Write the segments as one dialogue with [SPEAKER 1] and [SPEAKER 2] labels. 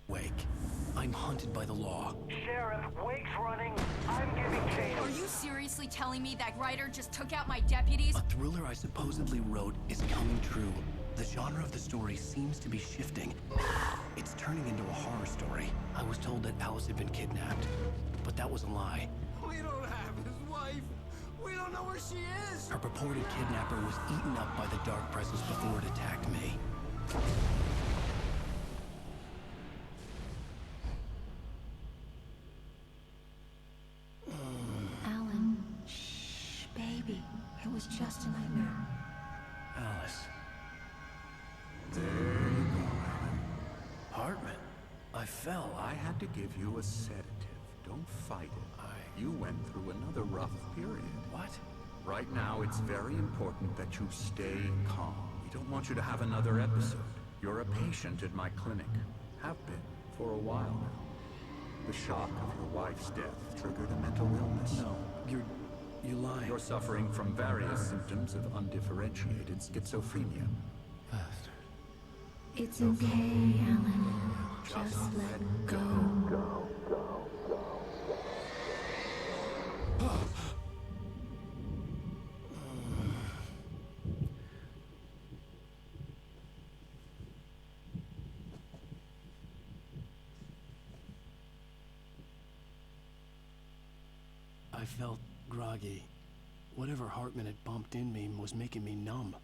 [SPEAKER 1] Wake. I'm hunted by the law.
[SPEAKER 2] Sheriff, Wake's running. I'm giving chase.
[SPEAKER 3] Are you seriously telling me that writer just took out my deputies?
[SPEAKER 1] A thriller I supposedly wrote is coming true. The genre of the story seems to be shifting. It's turning into a horror story. I was told that Alice had been kidnapped, but that was a lie.
[SPEAKER 4] We don't have his wife. We don't know where she is.
[SPEAKER 1] Her purported kidnapper was eaten up by the dark presence before it attacked me.
[SPEAKER 5] Alan, shh, baby. It was just a nightmare.
[SPEAKER 1] Alice.
[SPEAKER 4] There you go, Alan.
[SPEAKER 1] Hartman. I fell.
[SPEAKER 4] I had to give you a sedative. Don't fight it. You went through another rough period.
[SPEAKER 1] What?
[SPEAKER 4] Right now, it's very important that you stay calm. We don't want you to have another episode. You're a patient at my clinic. Have been for a while now. The shock of your wife's death triggered a mental illness.
[SPEAKER 1] No, you lied.
[SPEAKER 4] You're suffering from various symptoms of undifferentiated schizophrenia.
[SPEAKER 1] Bastard.
[SPEAKER 5] It's okay, Alan. Just let go.
[SPEAKER 1] I felt groggy. Whatever Hartman had bumped in me was making me numb.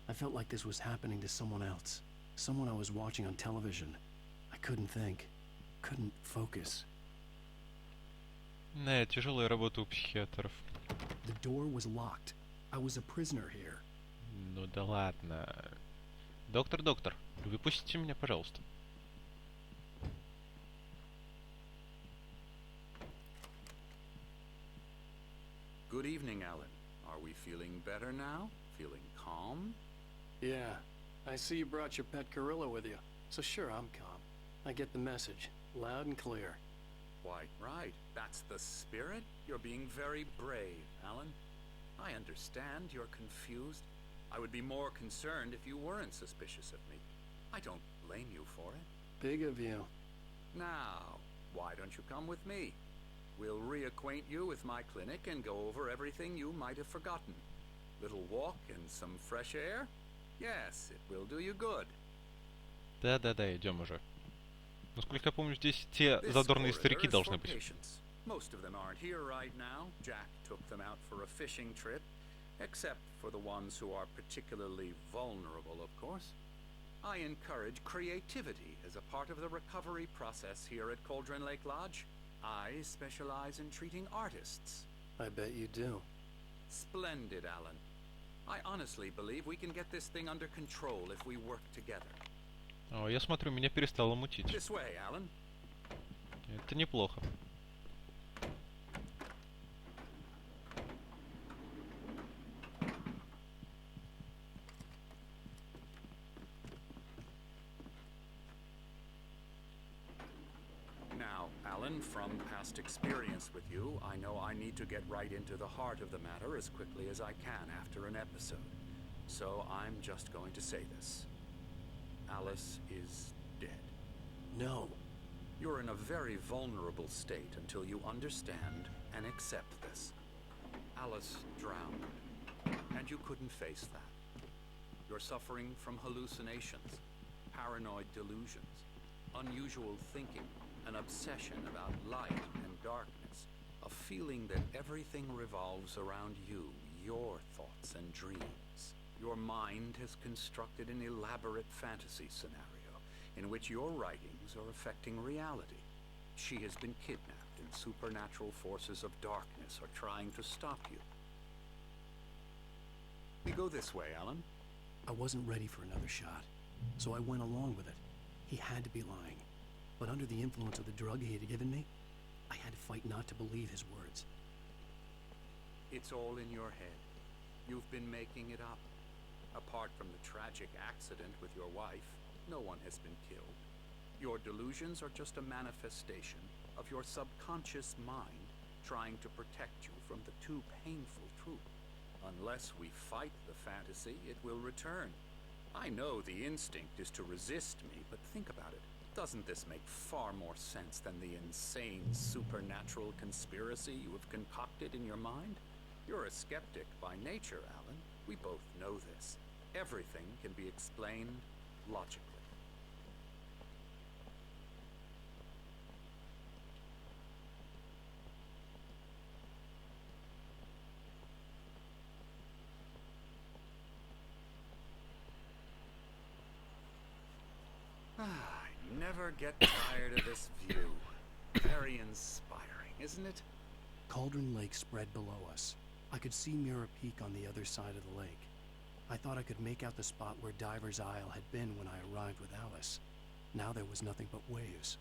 [SPEAKER 1] I felt like this was happening to someone else. Someone I was watching on television. I couldn't think. Couldn't focus.
[SPEAKER 6] Не, тяжелая работа у психиатров.
[SPEAKER 1] The door was locked. I was a prisoner here.
[SPEAKER 6] Ну да ладно. Доктор, выпустите меня, пожалуйста.
[SPEAKER 4] Good evening, Alan. Are we feeling better now? Feeling calm?
[SPEAKER 1] Yeah, I see you brought your pet gorilla with you. So sure, I'm calm. I get the message, loud and clear.
[SPEAKER 4] Quite right. That's the spirit. You're being very brave, Alan. I understand you're confused. I would be more concerned if you weren't suspicious of me. I don't blame you for it.
[SPEAKER 1] Big of you.
[SPEAKER 4] Now, why don't you come with me? We'll reacquaint you with my clinic and go over everything you might have forgotten. Little walk and some fresh air? Yes, it will do you good.
[SPEAKER 6] Да, идем уже. Насколько я помню, здесь те задорные старики должны быть.
[SPEAKER 4] Most of them aren't here right now. Jack took them out for a fishing trip, except for the ones who are particularly vulnerable, of course. I encourage creativity as a part of the recovery process here at Cauldron Lake Lodge. I specialize in treating artists.
[SPEAKER 1] I bet you do.
[SPEAKER 4] Splendid, Alan. I honestly believe we can get this thing under control if we work together.
[SPEAKER 6] О, я смотрю, меня перестало мутить.
[SPEAKER 4] This way, Alan.
[SPEAKER 6] Это неплохо.
[SPEAKER 4] Now, Alan, from past experience with you, I know I need to get right into the heart of the matter as quickly as I can after an episode. So I'm just going to say this. Alice is dead.
[SPEAKER 1] No.
[SPEAKER 4] You're in a very vulnerable state until you understand and accept this. Alice drowned, and you couldn't face that. You're suffering from hallucinations, paranoid delusions, unusual thinking, an obsession about light and darkness, a feeling that everything revolves around you, your thoughts and dreams. Your mind has constructed an elaborate fantasy scenario in which your writings are affecting reality. She has been kidnapped and supernatural forces of darkness are trying to stop you. We go this way, Alan.
[SPEAKER 1] I wasn't ready for another shot, so I went along with it. He had to be lying. But under the influence of the drug he had given me, I had to fight not to believe his words.
[SPEAKER 4] It's all in your head. You've been making it up. Apart from the tragic accident with your wife, no one has been killed. Your delusions are just a manifestation of your subconscious mind trying to protect you from the too painful truth. Unless we fight the fantasy, it will return. I know the instinct is to resist me, but think about it. Doesn't this make far more sense than the insane supernatural conspiracy you have concocted in your mind? You're a skeptic by nature, Alan. We both know this. Everything can be explained logically. I never get tired of this view. Very inspiring, isn't it?
[SPEAKER 1] Cauldron Lake spread below us. I could see Mirror Peak on the other side of the lake. I thought I could make out the spot where Diver's Isle had been when I arrived with Alice. Now there was nothing but waves.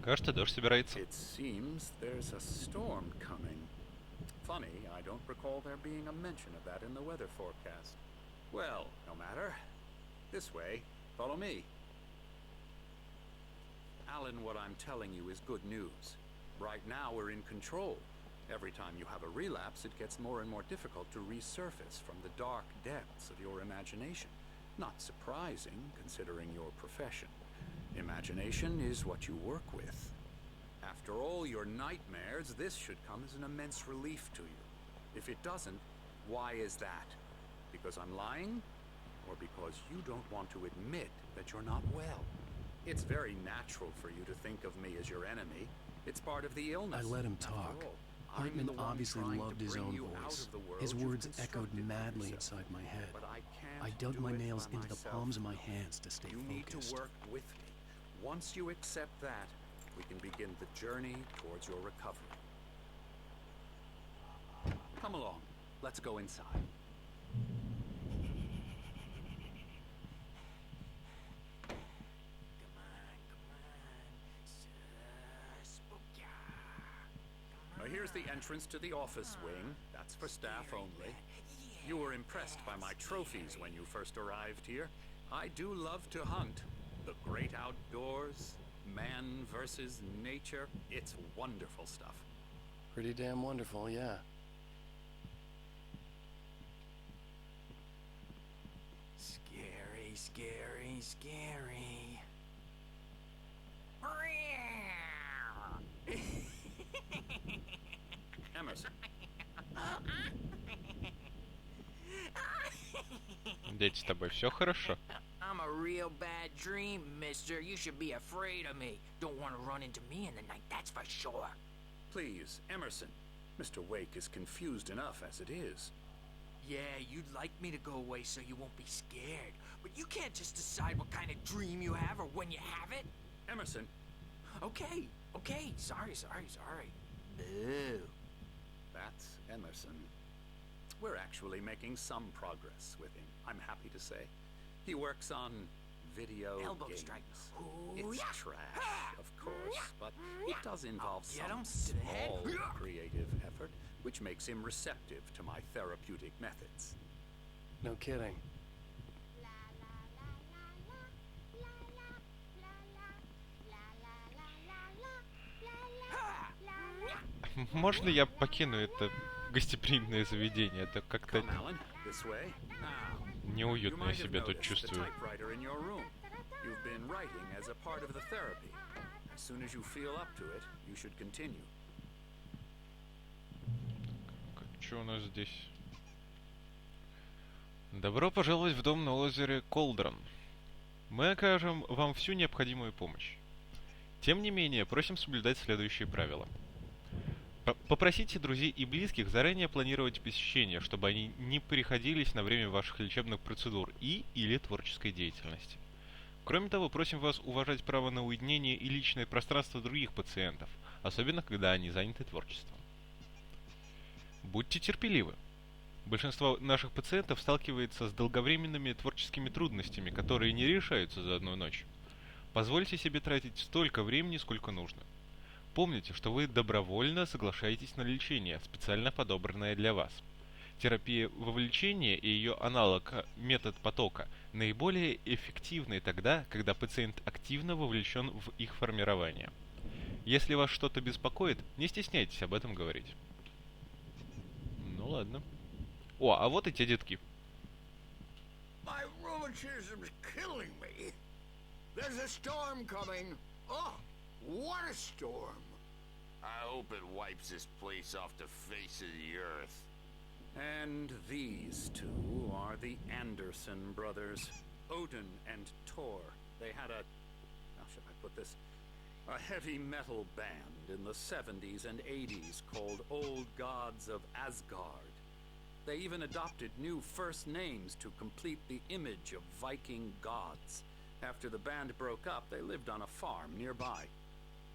[SPEAKER 6] Кажется, дождь собирается.
[SPEAKER 4] It seems there's a storm coming. Funny, I don't recall there being a mention of that in the weather forecast. Well, no matter. This way. Follow me. Alan, what I'm telling you is good news. Right now we're in control. Every time you have a relapse, it gets more and more difficult to resurface from the dark depths of your imagination. Not surprising, considering your profession. Imagination is what you work with. After all your nightmares, this should come as an immense relief to you. If it doesn't, why is that? Because I'm lying? Or because you don't want to admit that you're not well? It's very natural for you to think of me as your enemy. It's part of the illness.
[SPEAKER 1] I let him
[SPEAKER 4] After
[SPEAKER 1] talk.
[SPEAKER 4] all, I'm
[SPEAKER 1] Hartman
[SPEAKER 4] the one
[SPEAKER 1] obviously
[SPEAKER 4] trying to
[SPEAKER 1] loved his
[SPEAKER 4] bring
[SPEAKER 1] own
[SPEAKER 4] you out
[SPEAKER 1] voice.
[SPEAKER 4] of the world
[SPEAKER 1] His
[SPEAKER 4] you've
[SPEAKER 1] words echoed
[SPEAKER 4] constructed for
[SPEAKER 1] madly
[SPEAKER 4] yourself.
[SPEAKER 1] inside my head.
[SPEAKER 4] But I can't
[SPEAKER 1] I dug
[SPEAKER 4] do
[SPEAKER 1] my
[SPEAKER 4] it
[SPEAKER 1] nails
[SPEAKER 4] by
[SPEAKER 1] into the
[SPEAKER 4] myself.
[SPEAKER 1] palms of my hands to stay
[SPEAKER 4] You need to
[SPEAKER 1] focused.
[SPEAKER 4] work with me. Once you accept that, we can begin the journey towards your recovery. Come along. Let's go inside. Now here's the entrance to the office wing. That's for staff only. You were impressed by my trophies when you first arrived here. I do love to hunt. The great outdoors, man versus nature. It's wonderful stuff.
[SPEAKER 1] Pretty damn wonderful, yeah.
[SPEAKER 7] Scary, scary, scary.
[SPEAKER 4] Emerson,
[SPEAKER 6] Дети, с тобой все хорошо?
[SPEAKER 7] I'm a real bad dream, mister. You should be afraid of me. Don't want to run into me in the night, that's for sure.
[SPEAKER 4] please, Emerson. Mr. Wake is confused enough as it is.
[SPEAKER 7] Yeah, you'd like me to go away so you won't be scared. But you can't just decide what kind of dream you have or when you have it.
[SPEAKER 4] Emerson,
[SPEAKER 7] Okay. Sorry. Boo.
[SPEAKER 4] that's Emerson. We're actually making some progress with him, I'm happy to say. He works on video
[SPEAKER 7] Elbow
[SPEAKER 4] games.
[SPEAKER 7] strike.
[SPEAKER 4] It's trash, of course, but it does involve
[SPEAKER 7] Get him
[SPEAKER 4] some
[SPEAKER 7] to the head.
[SPEAKER 4] small creative effort, which makes him receptive to my therapeutic methods.
[SPEAKER 1] No kidding.
[SPEAKER 6] Можно я покину это гостеприимное заведение? Это как-то
[SPEAKER 4] Come, Alan, this way. Now,
[SPEAKER 6] неуютно
[SPEAKER 4] you
[SPEAKER 6] я
[SPEAKER 4] might have
[SPEAKER 6] себя тут
[SPEAKER 4] noticed the
[SPEAKER 6] чувствую.
[SPEAKER 4] typewriter in your room. You've been writing as a part of the therapy. As soon as you feel up to it, you should continue.
[SPEAKER 6] Что у нас здесь? Добро пожаловать в дом на озере Колдрон. Мы окажем вам всю необходимую помощь. Тем не менее, просим соблюдать следующие правила. Попросите друзей и близких заранее планировать посещения, чтобы они не приходились на время ваших лечебных процедур или творческой деятельности. Кроме того, просим вас уважать право на уединение и личное пространство других пациентов, особенно когда они заняты творчеством. Будьте терпеливы. Большинство наших пациентов сталкивается с долговременными творческими трудностями, которые не решаются за одну ночь. Позвольте себе тратить столько времени, сколько нужно. Помните, что вы добровольно соглашаетесь на лечение, специально подобранное для вас. Терапия вовлечения и ее аналог метод потока наиболее эффективны тогда, когда пациент активно вовлечен в их формирование. Если вас что-то беспокоит, не стесняйтесь об этом говорить. Ну ладно. О, а вот и те детки.
[SPEAKER 8] My rheumatism's killing me. There's a storm coming. Oh, what a storm.
[SPEAKER 9] I hope it wipes this place off the face of the earth.
[SPEAKER 4] And these two are the Anderson brothers, Odin and Thor. They had a, how should I put this, a heavy metal band in the 70s and 80s called Old Gods of Asgard. They even adopted new first names to complete the image of Viking gods. After the band broke up, they lived on a farm nearby.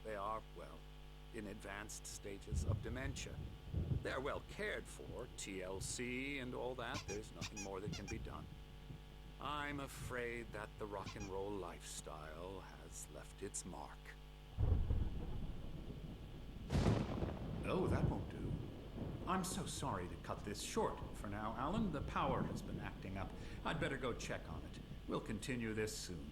[SPEAKER 4] They are, well, in advanced stages of dementia. They're well cared for, TLC and all that. There's nothing more that can be done. I'm afraid that the rock and roll lifestyle has left its mark.
[SPEAKER 10] Oh, that won't do. I'm so sorry to cut this short for now, Alan. The power has been acting up. I'd better go check on it. We'll continue this soon.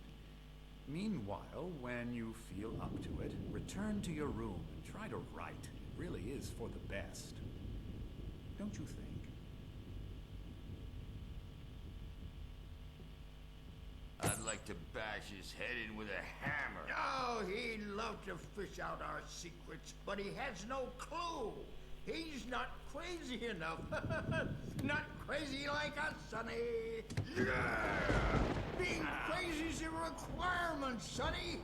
[SPEAKER 10] Meanwhile, when you feel up to it, return to your room and try to write. It really is for the best. Don't you think?
[SPEAKER 9] I'd like to bash his head in with a hammer.
[SPEAKER 8] Oh, he'd love to fish out our secrets, but he has no clue. He's not crazy enough. Not crazy like us, Sonny. Yeah! Being crazy's a requirement, Sonny.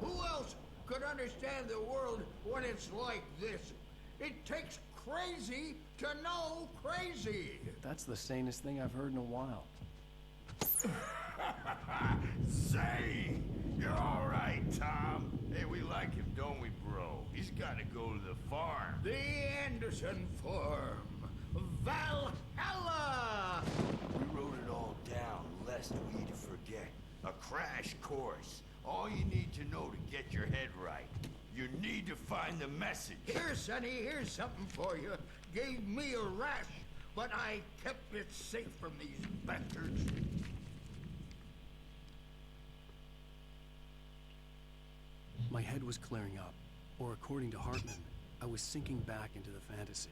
[SPEAKER 8] Who else could understand the world when it's like this? It takes crazy to know crazy.
[SPEAKER 1] That's the sanest thing I've heard in a while.
[SPEAKER 9] Say, you're all right, Tom. Hey, we like him, don't we, bro? He's got to go to the farm.
[SPEAKER 8] The Anderson Farm. Valhalla!
[SPEAKER 9] We wrote it all down, lest we forget. A crash course. All you need to know to get your head right. You need to find the message.
[SPEAKER 8] Here, Sonny, here's something for you. Gave me a rash, but I kept it safe from these bastards.
[SPEAKER 1] My head was clearing up, or according to Hartman, I was sinking back into the fantasy.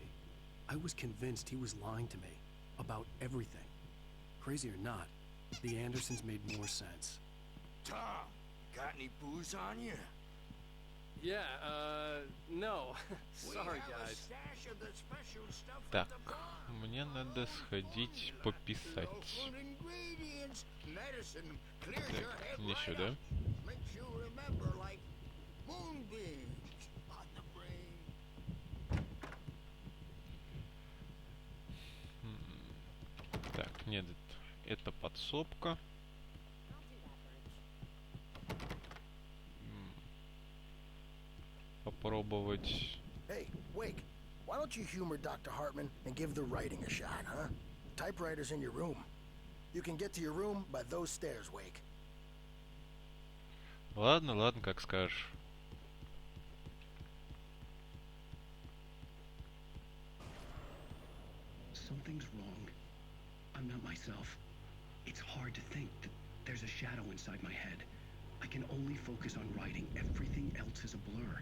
[SPEAKER 1] I was convinced he was lying to me about everything. Crazy or not, the Andersons made more sense.
[SPEAKER 9] Tom, got any booze on you?
[SPEAKER 11] Yeah, no.
[SPEAKER 8] We
[SPEAKER 11] Sorry,
[SPEAKER 8] have a
[SPEAKER 11] guys.
[SPEAKER 8] stash of the special stuff
[SPEAKER 6] Так,
[SPEAKER 8] at the farm.
[SPEAKER 6] мне надо сходить пописать.
[SPEAKER 8] Wonderful ingredients. Medicine clears your head
[SPEAKER 6] Не
[SPEAKER 8] right
[SPEAKER 6] сюда.
[SPEAKER 8] up. Makes you remember like moonbeams on the brain.
[SPEAKER 6] Так, нет, это подсобка. Попробовать.
[SPEAKER 12] Hey, Wake, why don't you humor Dr. Hartman and give the writing a shot, huh? Typewriter's in your room. You can get to your room by those stairs, Wake.
[SPEAKER 6] Ладно, ладно, как скажешь.
[SPEAKER 1] Something's wrong. I'm not myself. It's hard to think that there's a shadow inside my head. I can only focus on writing. Everything else is a blur.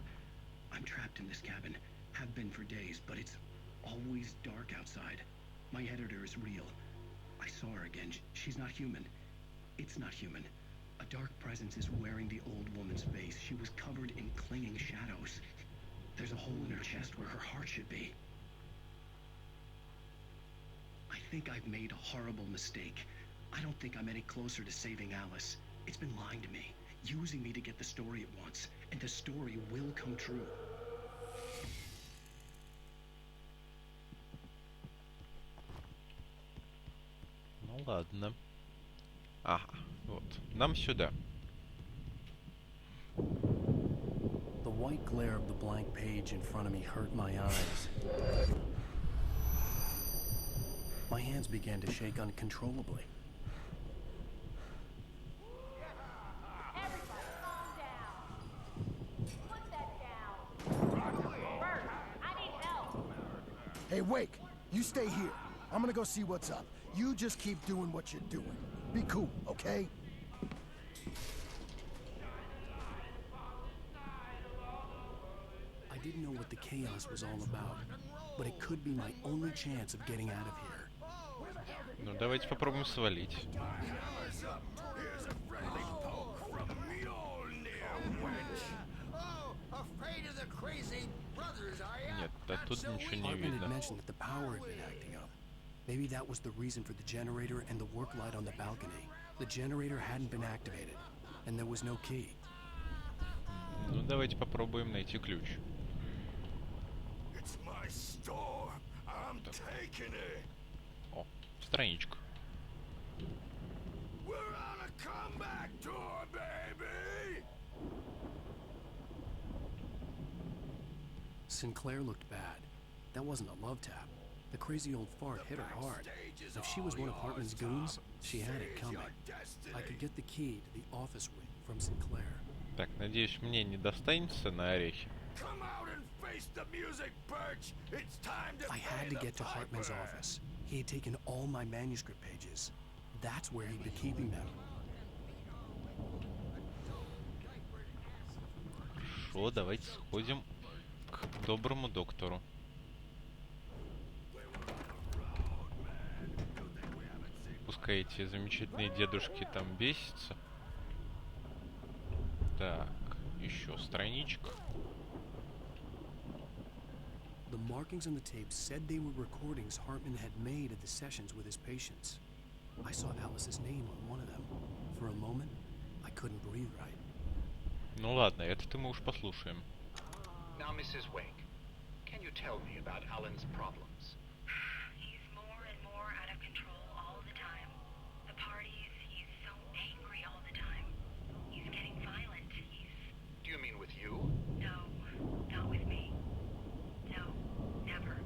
[SPEAKER 1] I'm trapped in this cabin. Have been for days, but it's always dark outside. My editor is real. I saw her again. She's not human. It's not human. A dark presence is wearing the old woman's face. She was covered in clinging shadows. There's a hole in her chest where her heart should be. I think I've made a horrible mistake. I don't think I'm any closer to saving Alice. It's been lying to me, using me to get the story it wants, and the story will come true.
[SPEAKER 6] Ну ладно. Ага, вот. Нам сюда.
[SPEAKER 1] The white glare of the blank page in front of me hurt my eyes. My hands began to shake uncontrollably.
[SPEAKER 3] Everybody, calm down. Put that down. Bert, I need help.
[SPEAKER 12] Hey, Wake, you stay here. I'm gonna go see what's up. You just keep doing what you're doing. Be cool, okay?
[SPEAKER 1] I didn't know what the chaos was all about, but it could be my only chance of getting out of here.
[SPEAKER 6] Ну, давайте попробуем свалить.
[SPEAKER 9] Here's a friendly poke from me.
[SPEAKER 1] mentioned that the power had been acting up. Maybe that was the reason for the generator and the work light on the balcony. The generator hadn't been activated, and there was no key.
[SPEAKER 6] Ну, давайте попробуем найти ключ.
[SPEAKER 9] It's my store. I'm taking it.
[SPEAKER 6] О, страничка.
[SPEAKER 9] We're on a comeback tour, baby.
[SPEAKER 1] Sinclair looked bad. That wasn't a love tap. The crazy old fart hit her hard. If she was one of Hartman's goons, she had it coming. I could get the key to the office wing from Sinclair.
[SPEAKER 6] Так, надеюсь, мне не достанется на орехи.
[SPEAKER 9] Come out and face the music, Birch. It's time to
[SPEAKER 1] I had to get to Hartman's office. He had taken all my manuscript pages. That's where he'd been keeping them.
[SPEAKER 6] Хорошо, давайте сходим к доброму доктору. Пускай эти замечательные дедушки там бесятся. Так, еще страничка.
[SPEAKER 1] The markings on the tape said they were recordings Hartman had made at the sessions with his patients. I saw Alice's name on one of them. For a moment, I couldn't breathe right.
[SPEAKER 6] Ну ладно, это-то мы уж послушаем.
[SPEAKER 13] Now, Mrs. Wake, can you tell me about Alan's problems?
[SPEAKER 5] He's more and more out of control all the time. The parties, he's so angry all the time. He's getting violent.
[SPEAKER 13] Do you mean with you?
[SPEAKER 5] No, not with me. No, never.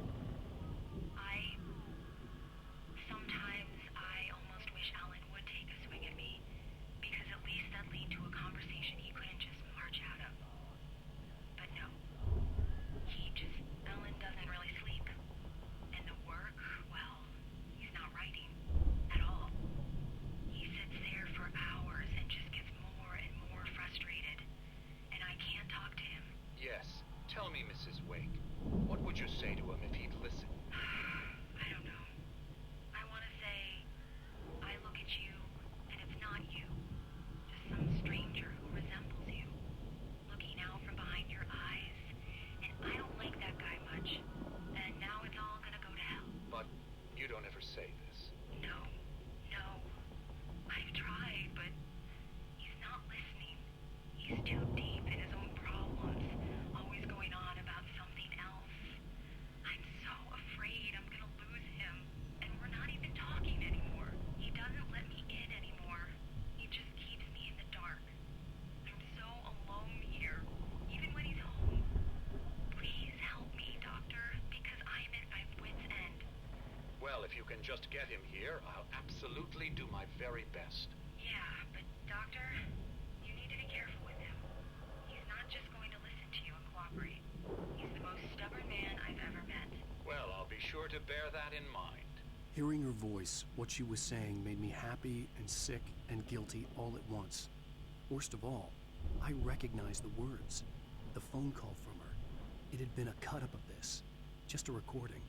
[SPEAKER 5] Sometimes I almost wish Alan would take a swing at me, because at least that'd lead to a conversation he couldn't just march out of. But no. Alan doesn't really sleep. And the work, well, he's not writing at all. He sits there for hours and just gets more and more frustrated. And I can't talk to him.
[SPEAKER 13] Yes. Tell me, Mrs. Wake, what would you say to him if he'd listen?
[SPEAKER 5] I don't know. I want to say, I look at you, and it's not you. Just some stranger who resembles you. Looking out from behind your eyes. And I don't like that guy much. And now it's all gonna go to hell.
[SPEAKER 13] But you don't ever say this.
[SPEAKER 5] No. I've tried, but he's not listening. He's too deep in his own problems, always going on about something else. I'm so afraid I'm gonna lose him, and we're not even talking anymore. He doesn't let me in anymore. He just keeps me in the dark. I'm so alone here, even when he's home. Please help me, Doctor, because I'm at my wit's end.
[SPEAKER 13] Well, if you can just get him here, I'll absolutely do my very best.
[SPEAKER 5] Yeah, but Doctor, you need to be careful with him. He's not just going to listen to you and cooperate. He's the most stubborn man I've ever met.
[SPEAKER 13] Well, I'll be sure to bear that in mind.
[SPEAKER 1] Hearing her voice, what she was saying made me happy and sick and guilty all at once. Worst of all, I recognized the words. The phone call from her. It had been a cut-up of this. Just a recording.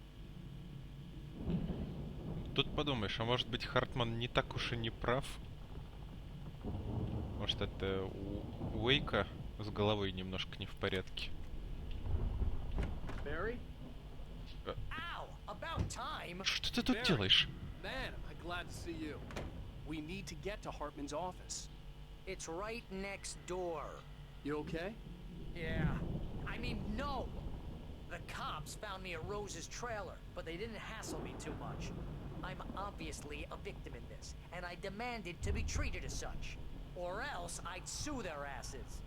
[SPEAKER 6] Тут подумаешь, а может быть Хартман не так уж и не прав? Может это у Уэйка с головой немножко не в порядке?
[SPEAKER 11] Barry?
[SPEAKER 7] Ow! About time!
[SPEAKER 6] Что ты тут делаешь?
[SPEAKER 11] Man, I'm glad to see you.
[SPEAKER 1] We need to get to Hartman's office.
[SPEAKER 7] It's right next door.
[SPEAKER 11] You okay?
[SPEAKER 7] Yeah. I mean, no! The cops found me at Rose's trailer, but they didn't hassle me too much. I'm obviously a victim in this, and I demanded to be treated as such. Or else I'd sue their asses.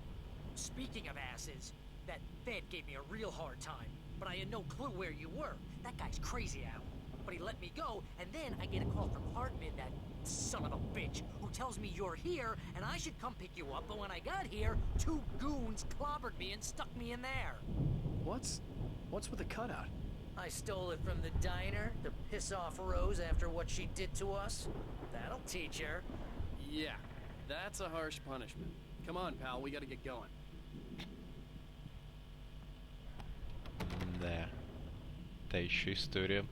[SPEAKER 7] Speaking of asses, that Fed gave me a real hard time, but I had no clue where you were. That guy's crazy, Al. But he let me go, and then I get a call from Hartman, that son of a bitch, who tells me you're here, and I should come pick you up, but when I got here, 2 goons clobbered me and stuck me in there.
[SPEAKER 1] What's with the cutout?
[SPEAKER 7] I stole it from the diner to piss off Rose after what she did to us. That'll teach her.
[SPEAKER 11] Yeah, that's a harsh punishment. Come on, pal, we gotta get going.
[SPEAKER 6] Да. Та еще история.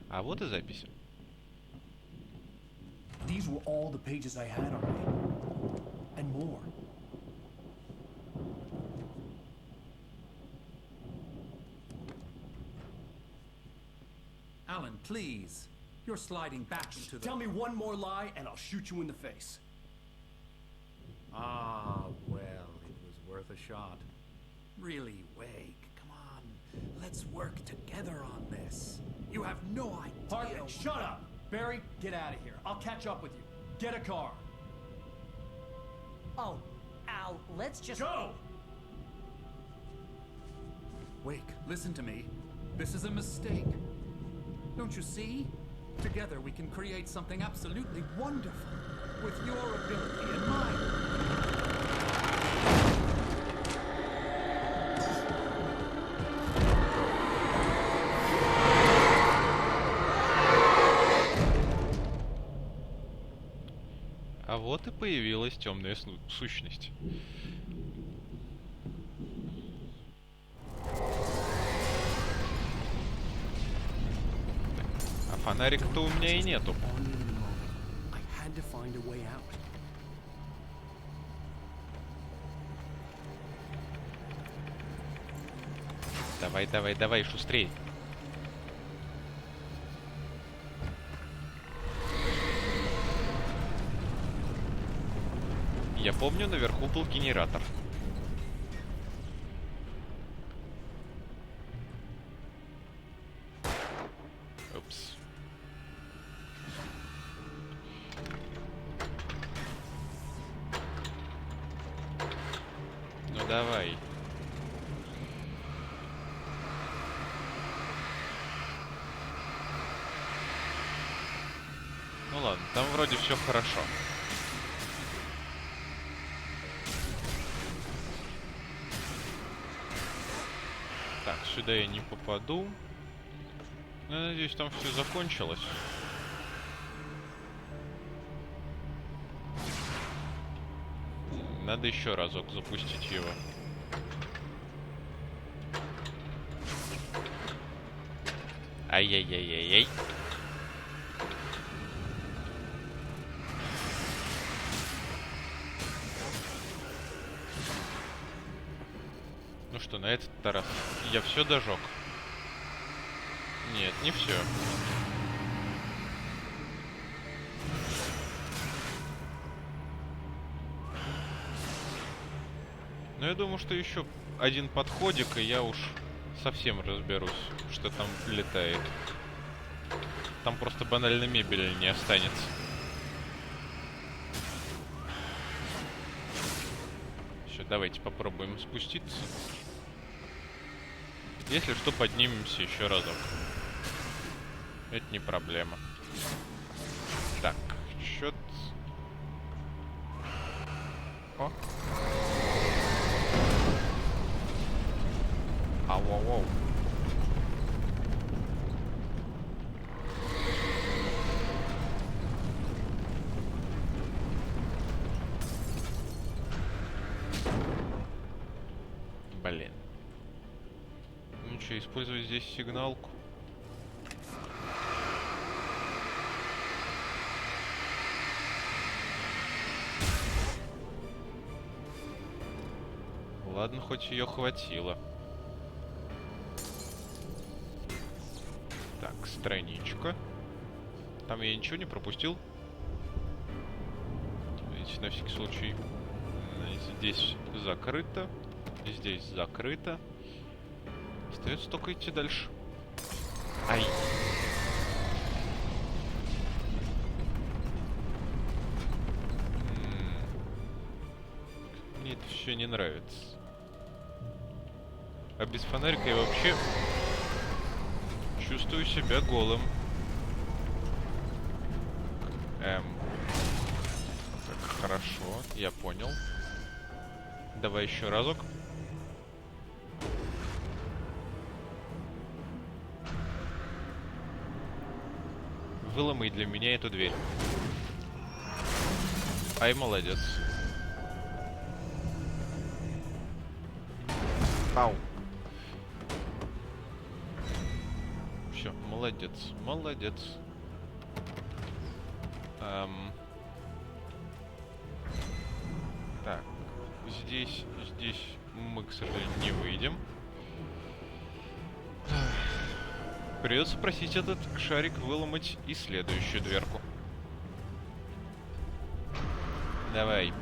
[SPEAKER 6] А вот и запись.
[SPEAKER 1] These were all the pages I had on me. And more.
[SPEAKER 10] Alan, please. You're sliding back into the...
[SPEAKER 11] Tell me one more lie and I'll shoot you in the face.
[SPEAKER 10] Ah, well, it was worth a shot. Really, Wake, come on. Let's work together on this. You have no idea...
[SPEAKER 11] Hartman, shut up! Barry, get out of here. I'll catch up with you. Get a car.
[SPEAKER 7] Oh, Al, let's just...
[SPEAKER 11] Go!
[SPEAKER 10] Wake, listen to me. This is a mistake. Don't you see? Together we can create something absolutely wonderful. With your ability and mine.
[SPEAKER 6] А вот и появилась темная сущность. А фонарика-то у меня и нету. Давай, давай, давай, шустрей. Я помню, наверху был генератор. Упс. Ну давай. Ну ладно, там вроде все хорошо. Так, сюда я не попаду. Но я надеюсь, там все закончилось. Надо еще разок запустить его. Ай-яй-яй-яй-яй. Ну что, на этот раз я все дожег? Нет, не все. Но я думаю, что еще один подходик, и я уж совсем разберусь, что там летает. Там просто банально мебели не останется. Еще давайте попробуем спуститься. Если что, поднимемся еще разок. Это не проблема. Так, счет. О. Ау-ау-ау. Блин. Ну что, использовать здесь сигналку? Ладно, хоть ее хватило. Так, страничка. Там я ничего не пропустил. Видите, на всякий случай. Здесь закрыто. Здесь закрыто. Остается только идти дальше. Ай. Мне это все не нравится. А без фонарика я вообще чувствую себя голым. Так, хорошо, я понял. Давай еще разок. Выломай для меня эту дверь. Ай, молодец. Ау. Все, молодец, молодец. Так, здесь мы, к сожалению, не выйдем. Придется просить этот шарик выломать и следующую дверку. Давай,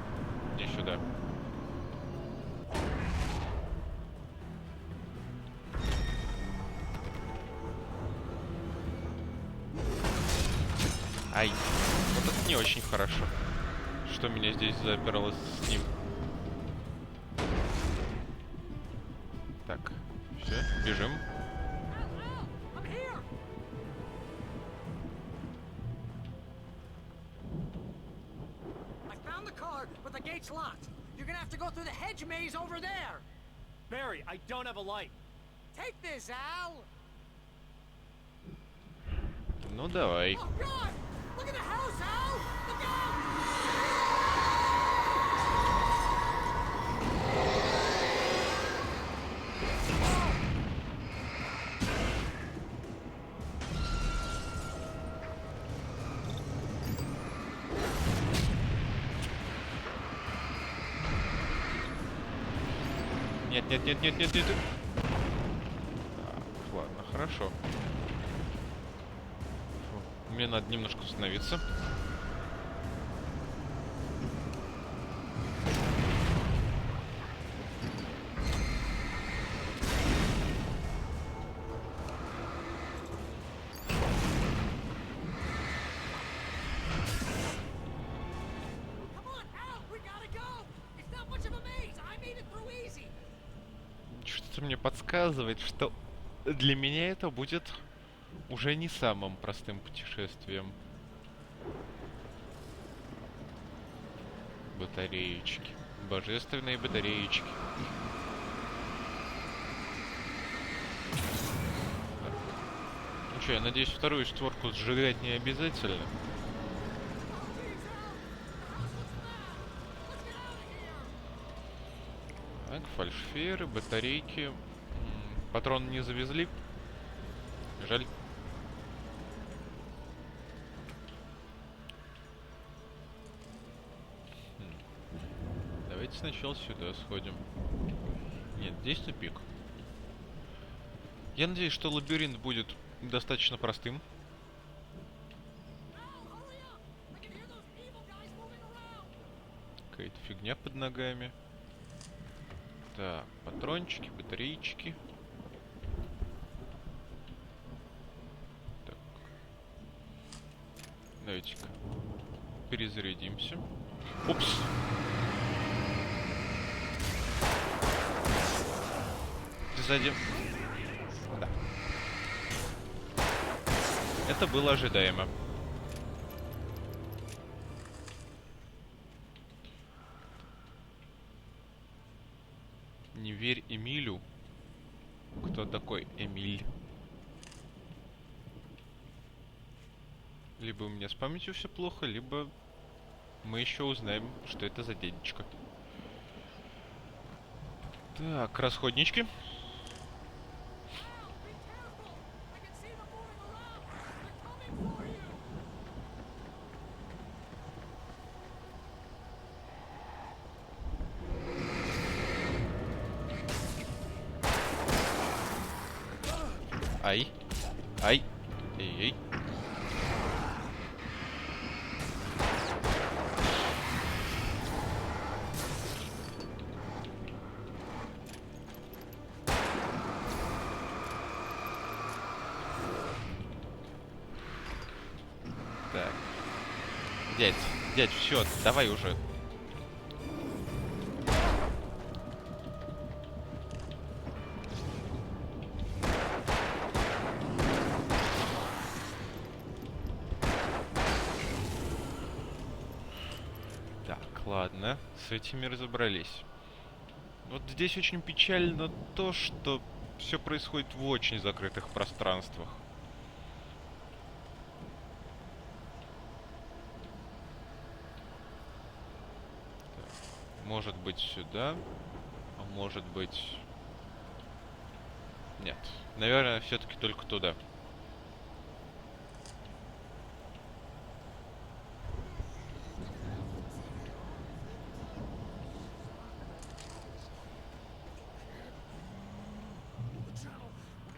[SPEAKER 6] иди сюда. Ай, вот это не очень хорошо, что меня здесь заперлось с ним. Так, все, бежим.
[SPEAKER 7] But the gate's locked. You're gonna have to go through the hedge maze over there.
[SPEAKER 11] Barry, I don't have a light.
[SPEAKER 7] Take this, Al.
[SPEAKER 6] Ну давай.
[SPEAKER 7] Oh God! Look at the house, Al. Look out!
[SPEAKER 6] Нет. Так, ладно, хорошо. Фу, мне надо немножко остановиться. Что-то мне подсказывает, что для меня это будет уже не самым простым путешествием. Батареечки. Божественные батареечки. Так. Ну что, я надеюсь, вторую створку сжигать не обязательно. Так, фальшферы, батарейки. Патрон не завезли. Жаль. Давайте сначала сюда сходим. Нет, здесь тупик. Я надеюсь, что лабиринт будет достаточно простым. Какая-то фигня под ногами. Так, патрончики, батареечки. Так. Давайте-ка перезарядимся. Упс. Ты сзади. Да. Это было ожидаемо. Не верь Эмилю. Кто такой Эмиль? Либо у меня с памятью все плохо, либо мы еще узнаем, что это за дедечка. Так, расходнички. Ай. Ай. Эй. Так. Дядь, все, давай уже. Ладно, с этими разобрались. Вот здесь очень печально то, что все происходит в очень закрытых пространствах. Так, может быть сюда, а может быть... Нет, наверное, все-таки только туда.